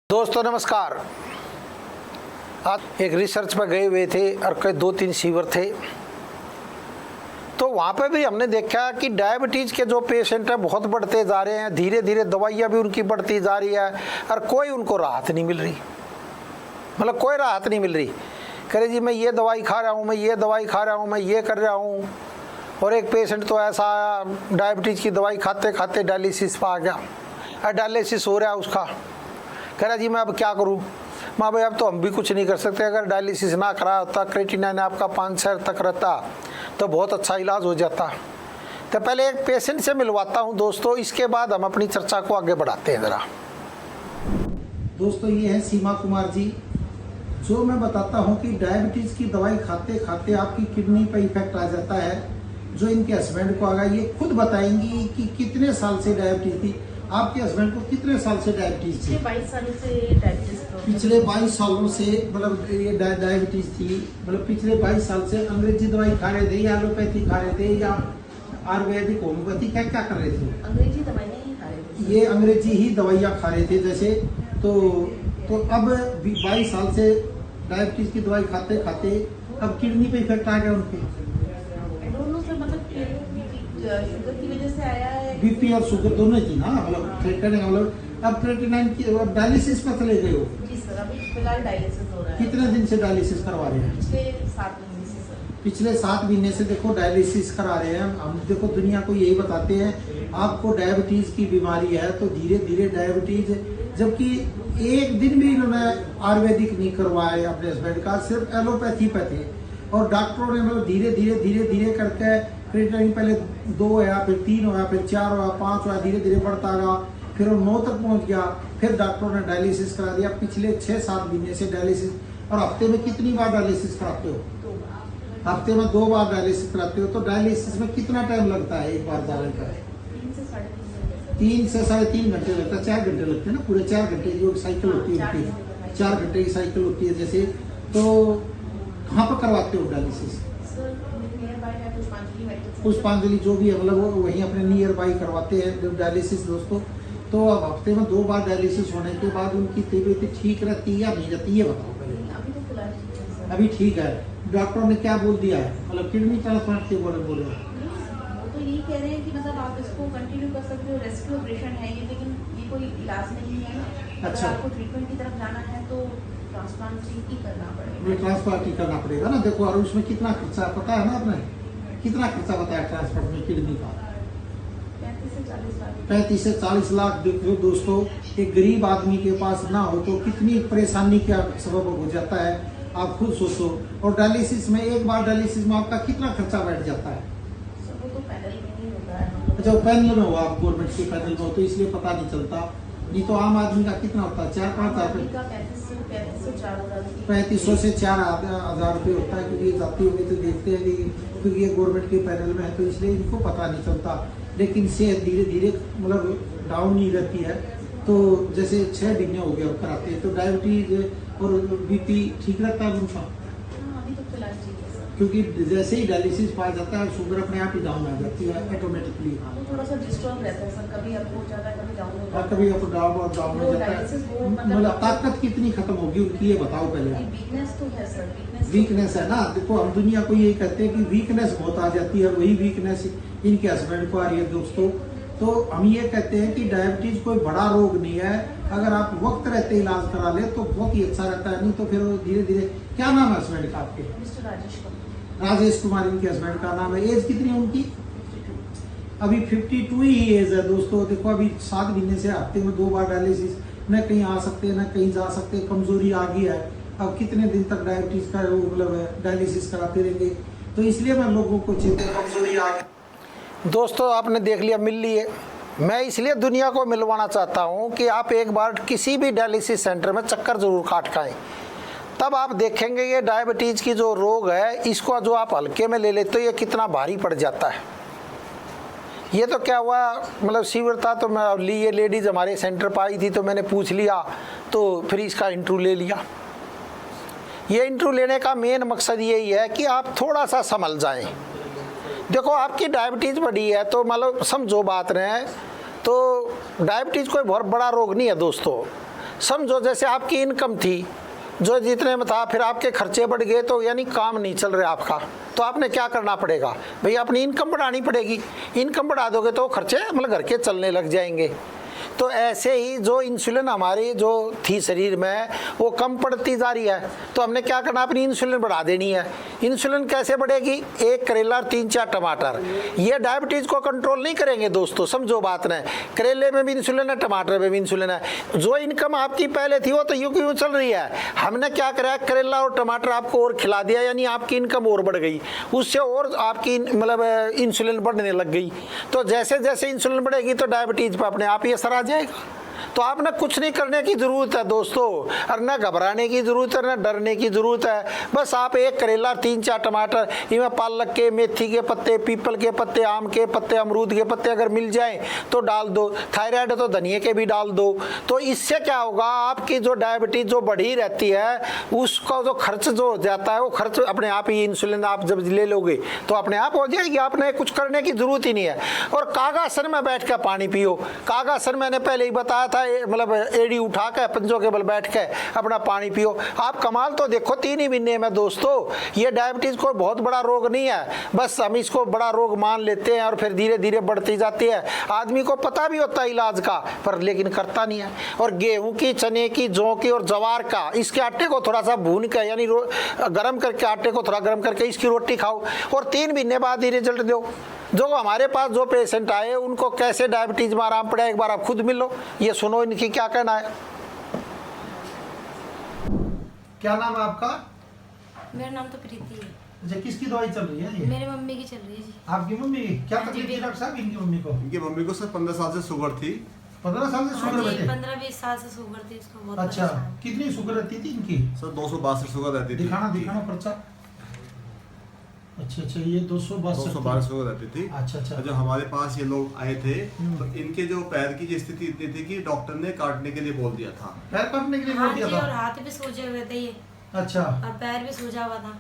दोस्तों नमस्कार। आज एक रिसर्च पर गए हुए थे और कई 2-3 शिविर थे, तो वहाँ पे भी हमने देखा कि डायबिटीज़ के जो पेशेंट हैं बहुत बढ़ते जा रहे हैं, धीरे धीरे दवाइयाँ भी उनकी बढ़ती जा रही है और कोई उनको राहत नहीं मिल रही। मतलब कोई राहत नहीं मिल रही। कह रहे जी मैं ये दवाई खा रहा हूँ, मैं ये दवाई खा रहा हूँ, मैं ये कर रहा हूँ। और एक पेशेंट तो ऐसा आया, डायबिटीज़ की दवाई खाते खाते डायलिसिस पर आ गया और डायलिसिस हो रहा है उसका। कह रहा जी मैं अब क्या करूं। माँ भाई अब तो हम भी कुछ नहीं कर सकते, अगर डायलिसिस ना करा होता, क्रेटिनाइन आपका 5 तक रहता तो बहुत अच्छा इलाज हो जाता। तो पहले एक पेशेंट से मिलवाता हूं दोस्तों, इसके बाद हम अपनी चर्चा को आगे बढ़ाते हैं ज़रा। दोस्तों ये है सीमा कुमार जी, जो मैं बताता हूं कि डायबिटीज़ की दवाई खाते खाते आपकी किडनी पर इफेक्ट आ जाता है। जो इनके हस्बैंड को आ गया, ये खुद बताएंगी कि कितने साल से डायबिटीज़ थी। आपके हस्बैंड को कितने साल से डायबिटीज थी? 22 सालों से डायबिटीज। पिछले 22 सालों से मतलब ये डायबिटीज थी। मतलब पिछले 22 साल से अंग्रेजी दवाई खा रहे थे या एलोपैथी खा रहे थे या आयुर्वेदिक होम्योपैथी, क्या क्या कर रहे थे? अंग्रेजी दवाइयाँ ही खा रहे थे। ये अंग्रेजी ही दवाइयाँ खा रहे थे जैसे। तो अब 22 साल से डायबिटीज की दवाई खाते खाते अब किडनी पे इफेक्ट आ गया उनके। दोनों से मतलब शुगर की वजह से आया है। बीपी और शुगर दोनों थी ना, मतलब अब क्रेटिनाइन की डायलिसिस पर चले गए हो? जी सर, अभी फिलहाल डायलिसिस हो रहा है। कितने दिन से डायलिसिस करवा रहे हैं? पिछले 7 महीने से सर। पिछले 7 महीने से देखो डायलिसिस करा रहे हैं। हम देखो दुनिया को यही बताते हैं आपको डायबिटीज की बीमारी है, तो धीरे धीरे डायबिटीज, जबकि एक दिन भी इन्होंने आयुर्वेदिक नहीं करवाया अपने हस्बैंड का, सिर्फ एलोपैथी पे थे। और डॉक्टरों ने मतलब धीरे धीरे करके क्रेटिनाइन पहले 2 हुआ, फिर 3 हुआ, फिर 4 हुआ, 5 हुआ, धीरे धीरे बढ़ता गया, फिर वो 9 तक पहुंच गया। फिर डॉक्टरों ने डायलिसिस करा दिया पिछले 6-7 महीने से डायलिसिस। और हफ्ते में कितनी बार डायलिसिस कराते हो? हफ्ते में 2 बार डायलिसिस कराते हो। तो डायलिसिस में कितना टाइम लगता है एक बार जाने का? 3 से 3.5 घंटे लगता है। 4 घंटे लगते हैं ना, पूरे 4 घंटे की साइकिल होती है उनकी, 4 घंटे की साइकिल होती है जैसे। तो कहाँ पर करवाते हो डायलिसिस? पुष्पांजलि जो भी है, मतलब वो वहीं अपने नियर बाई करवाते हैं डायलिसिस दोस्तों। तो अब हफ्ते में 2 बार डायलिसिस होने के बाद उनकी तबीयत ठीक रहती है या नहीं रहती, ये बताओ पहले। अभी ठीक है। डॉक्टरों ने क्या बोल दिया है? मतलब किडनी ट्रांसप्लांट के बोले वो तो यही कह रहे हैं कि मतलब आप इसको कंटिन्यू कर सकते हो, रेस्क्यू ऑपरेशन है ये, लेकिन ये कोई इलाज नहीं है ना। अच्छा, आपको ट्रीटमेंट की तरफ जाना है तो ट्रांसप्लांट ही करना पड़ेगा। ट्रांसप्लांट ही करना पड़ेगा ना। देखो और उसमें कितना खर्चा पता है ना आपने? कितना खर्चा बताया ट्रांसप्लांट में किडनी का? 35 से 40 लाख। देखो दोस्तों, एक गरीब आदमी के पास ना हो तो कितनी परेशानी का सबब हो जाता है, आप खुद सोचो। और डायलिसिस में, एक बार डायलिसिस में आपका कितना खर्चा बैठ जाता है? वो तो पैनल में नहीं होता है। अच्छा, पैनल में हो आप, गवर्नमेंट के पैनल में हो, तो इसलिए पता नहीं चलता। नहीं तो आम आदमी का कितना होता है? 4-5 हज़ार रुपये। 3500 से 4,000 रुपये होता है। क्योंकि जाती होगी तो देखते हैं कि क्योंकि ये गवर्नमेंट के पैनल में है तो इसलिए इनको पता नहीं चलता। लेकिन सेहत धीरे धीरे मतलब डाउन ही रहती है। तो जैसे 6 महीने हो गया कराते हैं, तो डायबिटीज और बीपी ठीक रहता है उनका? अभी तो फिलहाल ठीक है सर। क्योंकि जैसे ही डायलिसिस पाया जाता है शुगर अपने आप ही डाउन आ जाती है ऑटोमेटिकली। वो थोड़ा सा डिस्टर्ब रहता है सर, कभी अप हो जाता है, कभी डाउन हो जाता है। कभी अप डाउन हो जाता है। मतलब ताकत कितनी खत्म होगी उनकी, ये बताओ पहले। वीकनेस तो है सर, वीकनेस है ना। देखो हम दुनिया को यही कहते हैं कि वीकनेस बहुत आ जाती है, वही वीकनेस इनके हस्बैंड को आ रही है दोस्तों। तो हम ये कहते हैं कि डायबिटीज कोई बड़ा रोग नहीं है, अगर आप वक्त रहते इलाज करा ले तो बहुत ही अच्छा रहता है। नहीं तो फिर धीरे धीरे। क्या नाम है हस्बैंड का आपके? मिस्टर राजेश कुमार। राजेश कुमार इनके हस्बैंड का नाम है। एज कितनी है उनकी? अभी 52 ही एज है दोस्तों। देखो अभी 7 महीने से हफ्ते में 2 बार डायलिसिस, न कहीं आ सकते न कहीं जा सकते, कमजोरी आ गई है। अब कितने दिन तक डायबिटीज का मतलब डायलिसिस कराते रहेंगे? तो इसलिए मैं लोगों को चिंता, कमजोरी आ गई। दोस्तों आपने देख लिया, मिल लिए। मैं इसलिए दुनिया को मिलवाना चाहता हूँ कि आप एक बार किसी भी डायलिसिस सेंटर में चक्कर जरूर काट खाएं, तब आप देखेंगे ये डायबिटीज़ की जो रोग है इसको जो आप हल्के में ले लेते हो ये कितना भारी पड़ जाता है। ये तो क्या हुआ, मतलब शिविर था तो मैं ये लेडीज़ हमारे सेंटर पर आई थी तो मैंने पूछ लिया, तो फिर इसका इंटरव्यू ले लिया। ये इंटरव्यू लेने का मेन मकसद यही है कि आप थोड़ा सा संभल जाएं। देखो आपकी डायबिटीज़ बढ़ी है तो मतलब समझो बात रहे, तो डायबिटीज़ कोई बहुत बड़ा रोग नहीं है दोस्तों। समझो जैसे आपकी इनकम थी जो जितने में था, फिर आपके खर्चे बढ़ गए तो यानी काम नहीं चल रहा आपका, तो आपने क्या करना पड़ेगा भैया, अपनी इनकम बढ़ानी पड़ेगी। इनकम बढ़ा दोगे तो खर्चे मतलब घर के चलने लग जाएंगे। तो ऐसे ही जो इंसुलिन हमारी जो थी शरीर में वो कम पड़ती जा रही है, तो हमने क्या करना, अपनी इंसुलिन बढ़ा देनी है। इंसुलिन कैसे बढ़ेगी, एक करेला और 3-4 टमाटर, ये डायबिटीज़ को कंट्रोल नहीं करेंगे दोस्तों, समझो बात ने। करेले में भी इंसुलिन है, टमाटर में भी इंसुलिन है। जो इनकम आपकी पहले थी वो तो यूं की यूं चल रही है, हमने क्या करा, करेला और टमाटर आपको और खिला दिया, यानी आपकी इनकम और बढ़ गई, उससे और आपकी मतलब इंसुलिन बढ़ने लग गई। तो जैसे जैसे इंसुलिन बढ़ेगी तो डायबिटीज़ पर अपने आप ही असर आ जाएगा। तो आपने कुछ नहीं करने की ज़रूरत है दोस्तों, और न घबराने की ज़रूरत है न डरने की ज़रूरत है। बस आप एक करेला 3-4 टमाटर, इनमें पालक के, मेथी के पत्ते, पीपल के पत्ते, आम के पत्ते, अमरूद के पत्ते अगर मिल जाएं तो डाल दो। थायराइड है तो धनिया के भी डाल दो। तो इससे क्या होगा, आपकी जो डायबिटीज़ जो बढ़ी रहती है उसका जो खर्च जो हो जाता है वो खर्च अपने आप ही, इंसुलिन आप जब ले लोगे तो अपने आप हो जाएगी, आपने कुछ करने की ज़रूरत ही नहीं है। और कागासन में बैठ कर पानी पियो। कागासन मैंने पहले ही बताया था, मतलब एड़ी उठा के पंजों के बल बैठ के अपना पानी पियो। आप कमाल तो देखो 3 ही महीने में दोस्तों। ये डायबिटीज़ कोई बहुत बड़ा रोग नहीं है, बस हम इसको बड़ा रोग मान लेते हैं और फिर धीरे धीरे बढ़ती जाती है। आदमी को पता भी होता है इलाज का, पर लेकिन करता नहीं है। और गेहूं की, चने की, जौ की और जवार का, इसके आटे को थोड़ा सा भून के यानी गर्म करके, आटे को थोड़ा गर्म करके इसकी रोटी खाओ और 3 महीने बाद ही रिजल्ट दो। जो हमारे पास जो पेशेंट आए उनको कैसे डायबिटीज में आराम पड़ा, एक बार आप खुद मिलो, ये सुनो इनकी क्या कहना है। क्या नाम है आपका? मेरा नाम तो प्रीति है। अच्छा, किसकी दवाई चल रही है ये? मेरी मम्मी की चल रही है जी। आपकी मम्मी की क्या हाँ जी, तकलीफ थी डॉक्टर साहब इनकी मम्मी को? इनकी मम्मी को सर 15 साल से शुगर थी। 15 साल से हाँ शुगर जी, रहती? 15-20 साल से शुगर थी इसको बहुत। अच्छा, परेशान। कितनी शुगर रहती थी इनकी? सर 262 शुगर रहती थी। दिखाना पर्चा। अच्छा, ये 262 शुगर रहती थी। अच्छा। जो हमारे पास ये लोग आए थे तो इनके जो पैर की जो स्थिति इतनी थी कि डॉक्टर ने काटने के लिए बोल दिया था। पैर काटने के लिए हाँ बोल दिया जी, और था? हाथ भी सूजे हुए थे ये, अच्छा और पैर भी सूजा हुआ था।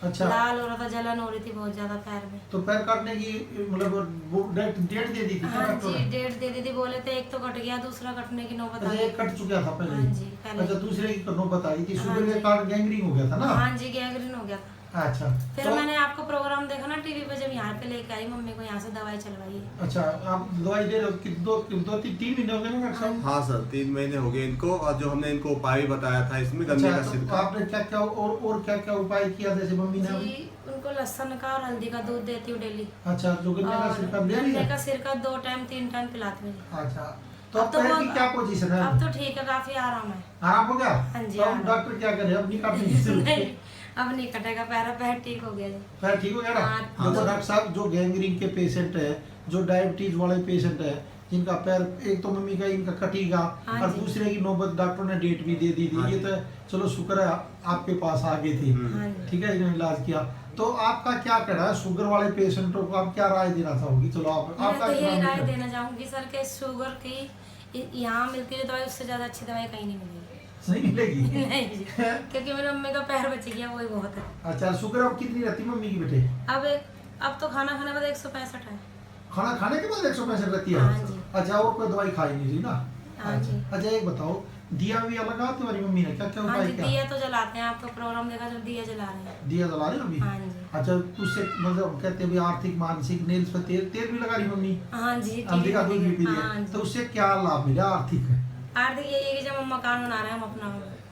अच्छा। लाल हो रहा था, जलन हो रही थी बहुत ज्यादा पैर में। तो पैर काटने की मतलब वो डेट दे दी थी क्या हाँ डॉक्टर जी, ने? डेट दे दी थी, बोले थे एक तो कट गया, दूसरा कटने की नौबत आ अच्छा, गई। एक कट चुका था पहले? हाँ जी, पहले। अच्छा, दूसरे की नौबत आई थी, हाँ शुगर के जी। कारण गैंग्रीन हो गया था ना? हाँ जी, गैंग्रीन हो गया था। अच्छा, फिर तो मैंने आपका प्रोग्राम देखा ना टीवी पे, जब यहाँ पे लेके आई मम्मी को, यहाँ से दवाई चलवाई है। अच्छा, आप दवाई दे रहे हो कि 2-3 महीने हो गए ना डॉक्टर साहब? हाँ सर, 3 महीने हो गए इनको। और जो हमने इनको उपाय भी बताया था इसमें गन्ने का अच्छा, तो छिलका। आपने क्या और क्या उपाय किया जैसे मम्मी ने? जी, उनको लहसुन का और हल्दी का दूध देती हूँ डेली। अच्छा, जो गन्ने का और सिरका दे गन्ने दिया? का सिरका 2 टाइम 3 टाइम पिलाती हूँ जी। अच्छा, तो अब अब तो पैर की बहुत- क्या पोजीशन है? अब तो ठीक है, काफी आराम है। आराम हो गया? हाँ जी, तो अब आराम। डॉक्टर क्या करे, अब नहीं काटने की जरूरत है? नहीं, अब नहीं कटेगा, पैर ठीक हो गया जी। पैर ठीक हो गया ना? हाँ। देखो डॉक्टर साहब, जो गैंग्रीन के पेशेंट है, जो डायबिटीज वाले पेशेंट है, जिनका पैर एक तो मम्मी का इनका कटेगा हाँ और जी। दूसरे की नौबत डॉक्टर ने डेट भी दे दी थी। हाँ ये जी। तो चलो शुक्र है आपके पास आ गई थी, हाँ जी। ठीक है, इन्होंने इलाज किया। तो आपका क्या कहना है शुगर वाले पेशेंटों को, आप क्या राय देना चाहोगी? चलो मैं आपका तो क्या यही राय नाम है? देना चाहूंगी सर के शुगर की यहाँ मिलती है दवाई, उससे ज्यादा अच्छी दवाई कहीं नहीं मिलेगी। सही मिलेगी? नहीं जी, क्योंकि मेरी मम्मी का पैर बच गया, वही बहुत है। अच्छा, शुगर अब कितनी रहती मम्मी की बेटे? अब तो खाना खाने के बाद 165 है। खाना खाने के बाद 165 रहती है? हाँ जी। अच्छा, और कोई दवाई खाई नहीं रही ना? हाँ जी। अच्छा, एक बताओ, दिया भी अलग आती तुम्हारी मम्मी ने, क्या क्या हाँ उपाय जी, किया? दिया तो जलाते हैं, आपका प्रोग्राम देखा जब दिया जला रहे हैं। दिया जला रही हो अभी? हाँ जी। अच्छा, उससे मतलब कहते हैं आर्थिक मानसिक नेल्स पे तेल भी लगा रही मम्मी? हाँ जी, हल्दी का दूध भी पी हाँ लिया, जी। तो उससे क्या लाभ मिला आर्थिक? आर्थिक यही है कि जब हम मकान बना रहे हैं हम अपना।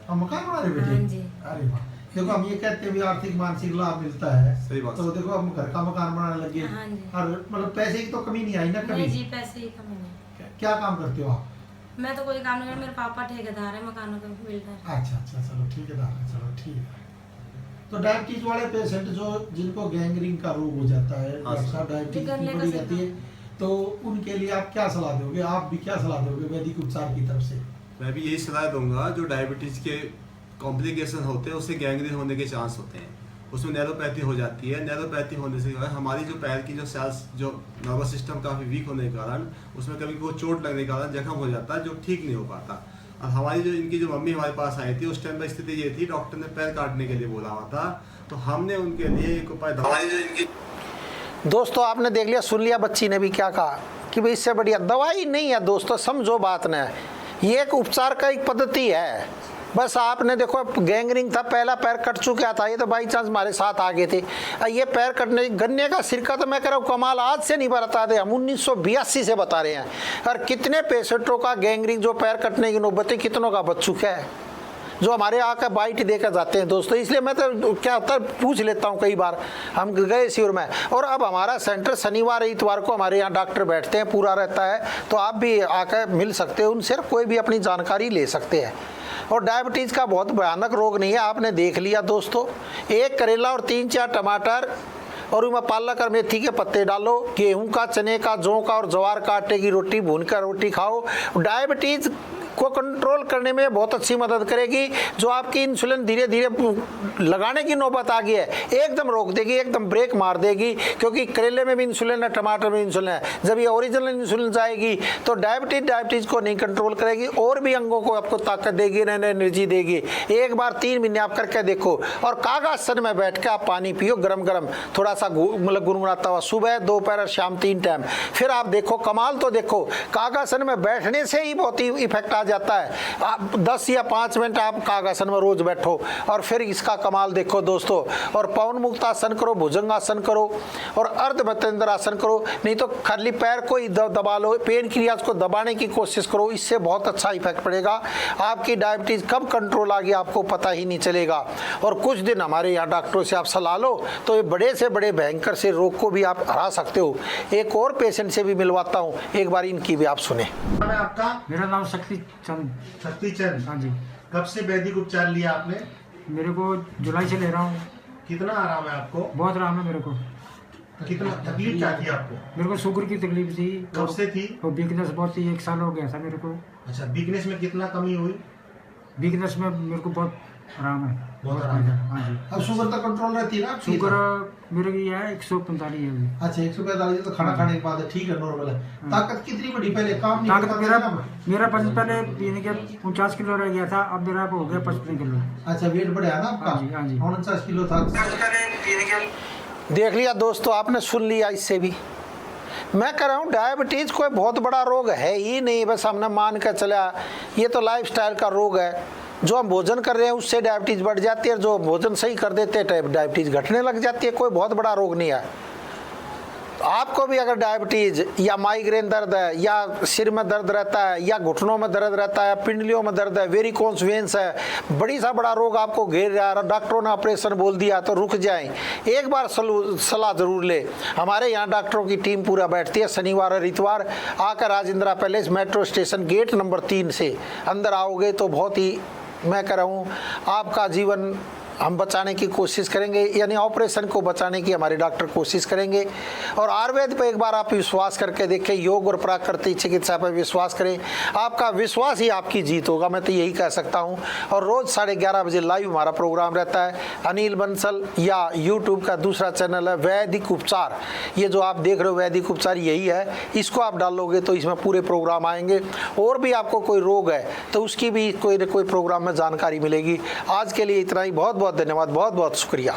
हम मकान बना रहे बेटे? हाँ जी। अरे वाह, देखो हम ये कहते हैं भी आर्थिक मानसिक लाभ मिलता है, सही बात। तो देखो हम घर का मकान बनाने लगे हाँ जी। और मतलब पैसे की तो कमी नहीं आई ना कभी? नहीं जी, पैसे ही कमी नहीं। क्या काम करते हो आप? मैं तो कोई काम नहीं कर, मेरे पापा ठेकेदार है, मकानों के बिल्डर। अच्छा, चलो ठीक है दादा, चलो ठीक है। तो डायबिटीज वाले पेशेंट जो जिनको गैंग्रीन का रोग हो जाता है, हाँ, डॉक्टर साहब डायबिटीज जो गन्ने की का बड़ी रहती है, तो उनके लिए आप क्या सलाह दोगे? आप भी क्या सलाह दोगे वैदिक उपचार की तरफ से? मैं भी यही सलाह दूंगा, जो डायबिटीज के कॉम्प्लिकेशन होते हैं उससे गैंग्रीन होने के चांस होते हैं, उसमें नैरोपैथी हो जाती है। नैरोपैथी होने से हमारी जो पैर की जो सेल्स, जो नर्वस सिस्टम काफ़ी वीक होने के कारण उसमें कभी कोई चोट लगने के कारण जख्म हो जाता है, जो ठीक नहीं हो पाता। और हमारी जो इनकी जो मम्मी हमारे पास आई थी, उस टाइम पर स्थिति ये थी, डॉक्टर ने पैर काटने के लिए बोला हुआ था, तो हमने उनके लिए एक उपाय दवाई जो इनकी। दोस्तों आपने देख लिया, सुन लिया बच्ची ने भी क्या कहा कि भाई इससे बढ़िया दवाई नहीं है दोस्तों, समझो बात ने। ये एक उपचार का एक पद्धति है। बस आपने देखो गैंग्रीन था, पहला पैर कट चुका था, ये तो बाई चांस हमारे साथ आ गए थे। ये पैर कटने, गन्ने का सिरका तो मैं कह रहा हूँ कमाल आज से नहीं बता दे, हम 1982 से बता रहे हैं। और कितने पेशेंटों का गैंग्रीन जो पैर कटने की नौबतें कितनों का बच चुका है, जो हमारे आकर बाइट देकर जाते हैं दोस्तों। इसलिए मैं तो क्या होता है पूछ लेता हूँ, कई बार हम गए शिविर में। और अब हमारा सेंटर शनिवार इतवार को हमारे यहाँ डॉक्टर बैठते हैं, पूरा रहता है, तो आप भी आकर मिल सकते हो उनसे, कोई भी अपनी जानकारी ले सकते हैं। और डायबिटीज़ का बहुत भयानक रोग नहीं है, आपने देख लिया दोस्तों। एक करेला और 3-4 टमाटर और उनमें पालक और मेथी के पत्ते डालो, गेहूं का, चने का, जौ का और ज्वार का आटे की रोटी भूनकर रोटी खाओ। डायबिटीज़ को कंट्रोल करने में बहुत अच्छी मदद करेगी। जो आपकी इंसुलिन धीरे धीरे लगाने की नौबत आ गई है, एकदम रोक देगी, एकदम ब्रेक मार देगी। क्योंकि करेले में भी इंसुलिन है, टमाटर में इंसुलिन है। जब ये ओरिजिनल इंसुलिन जाएगी तो डायबिटीज़ को नहीं कंट्रोल करेगी, और भी अंगों को आपको ताकत देगी, नई एनर्जी देगी। एक बार 3 महीने आप करके देखो। और कागासन में बैठ के आप पानी पियो गरम गरम, थोड़ा सा मतलब गुनगुनाता हुआ, सुबह, दोपहर और शाम 3 टाइम। फिर आप देखो कमाल। तो देखो कागासन में बैठने से ही बहुत ही इफेक्ट जाता है। आप 10 या 5 मिनट आप कागासन में रोज बैठो और फिर इसका कमाल देखो दोस्तों। और पवन मुक्तासन करो, भुजंगासन करो और अर्ध मत्यंतरासन करो। नहीं तो खाली पैर को ही दबा लो, पेन क्रियाज को दबाने की कोशिश करो, इससे बहुत अच्छा इफेक्ट पड़ेगा। आपकी डायबिटीज कब कंट्रोल आ गई आपको पता ही नहीं चलेगा। और कुछ दिन हमारे यहाँ डॉक्टरों से आप सलाह लो तो ये बड़े से बड़े भयंकर से रोग को भी आप हरा सकते हो। एक और पेशेंट से भी मिलवाता हूँ, एक बार इनकी भी आप सुने। आपका? मेरा नाम शक्ति चंद। शक्ति चंद। हाँ जी। कब से वैदिक उपचार लिया आपने? मेरे को जुलाई से ले रहा हूँ। कितना आराम है आपको? बहुत आराम है मेरे को। कितना तकलीफ क्या थी आपको? मेरे को शुगर की तकलीफ थी। कब से थी? और वीकनेस बहुत थी, 1 साल हो गया था मेरे को। अच्छा, वीकनेस में कितना कमी हुई? वीकनेस में मेरे को बहुत आराम है। बहुत आराम है। हाँ जी। अब शुगर तो कंट्रोल रहती है ना? शुगर मेरे की है 145 है अभी। अच्छा, 145 तो खाना खाने के बाद है, ठीक है, नॉर्मल है। ताकत कितनी बड़ी? पहले काम नहीं ताकत करता मेरा वजन पहले यानी कि 49 किलो रह गया था, अब मेरा हो गया 55 किलो। अच्छा, वेट बढ़ा ना आपका? हाँ जी, हाँ जी। 49 किलो था। देख लिया दोस्तों, आपने सुन लिया। इससे भी मैं कह रहा हूँ डायबिटीज कोई बहुत बड़ा रोग है ही नहीं, बस हमने मान कर चला ये तो लाइफस्टाइल का रोग है। जो हम भोजन कर रहे हैं उससे डायबिटीज बढ़ जाती है, जो भोजन सही कर देते हैं डायबिटीज घटने लग जाती है। कोई बहुत बड़ा रोग नहीं है। आपको भी अगर डायबिटीज या माइग्रेन दर्द है, या सिर में दर्द रहता है, या घुटनों में दर्द रहता है, पिंडलियों में दर्द है, वेरिकोस वेन्स है, बड़ी सा बड़ा रोग आपको घेर रहा है, डॉक्टरों ने ऑपरेशन बोल दिया तो रुक जाएं, एक बार सलाह जरूर ले। हमारे यहाँ डॉक्टरों की टीम पूरा बैठती है शनिवार और इतवार। आकर Rajendra palace metro station gate number 3 से अंदर आओगे तो बहुत ही, मैं कह रहा हूँ, आपका जीवन हम बचाने की कोशिश करेंगे, यानी ऑपरेशन को बचाने की हमारे डॉक्टर कोशिश करेंगे। और आयुर्वेद पे एक बार आप विश्वास करके देखें, योग और प्राकृतिक चिकित्सा पर विश्वास करें, आपका विश्वास ही आपकी जीत होगा, मैं तो यही कह सकता हूं। और रोज़ 11:30 बजे लाइव हमारा प्रोग्राम रहता है अनिल बंसल, या यूट्यूब का दूसरा चैनल है वैदिक उपचार। ये जो आप देख रहे हो वैदिक उपचार यही है, इसको आप डालोगे तो इसमें पूरे प्रोग्राम आएंगे। और भी आपको कोई रोग है तो उसकी भी कोई न कोई प्रोग्राम में जानकारी मिलेगी। आज के लिए इतना ही, बहुत बहुत धन्यवाद, बहुत बहुत शुक्रिया।